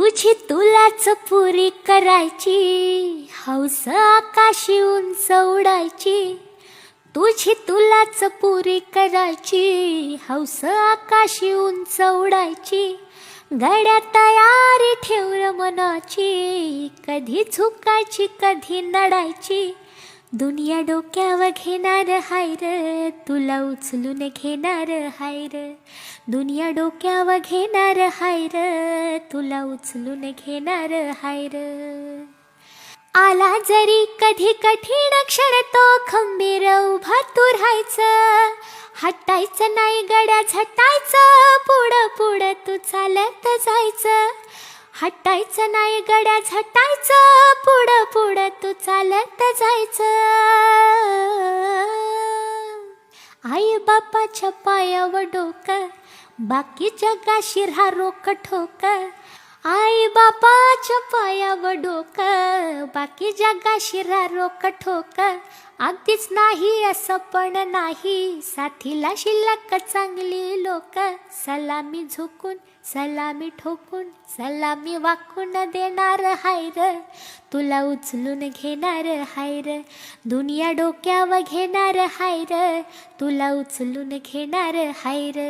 तुझी तुलाच पुरी करायची, हौस आकाशी उंच उडायची. तुझी तुलाच पुरी करायची, हौस आकाशी उंच उडायची. गड्या तयारी ठेव र मनाची, कधी झुकायची कधी नडायची. दुनिया डोक्यावर घेणार हाय र, तुला उचलून घेणार हाय र. दुनिया डोक्यावर घेणार हाय र, तुला उचलून घेणार हाय र. आला जरी कधी कठीण क्षण तो खंबीर उभा तू राहायचं. हटायचं नाही गड्या झटायचं, पुढं पुढं तू चालत जायचं. हटायचं नाही गड्या झटायचं, पुढं पुढं तू चालत जायचं. आई बापाच्या पायावर डोकं, बाकी जगाशी राहा रोक ठोक. आई बापाच्या पायावर डोकं, बाकी जगाशी राहा रोक ठोक. अगदीच नाही असं पण नाही, साथीला शिल्लक चांगली लोक. सलामी झुकून सलामी ठोकून, सलामी वाकून देणार हाय र, तुला उचलून घेणार हाय र. दुनिया डोक्यावर घेणार हाय र, तुला उचलून घेणार हाय र.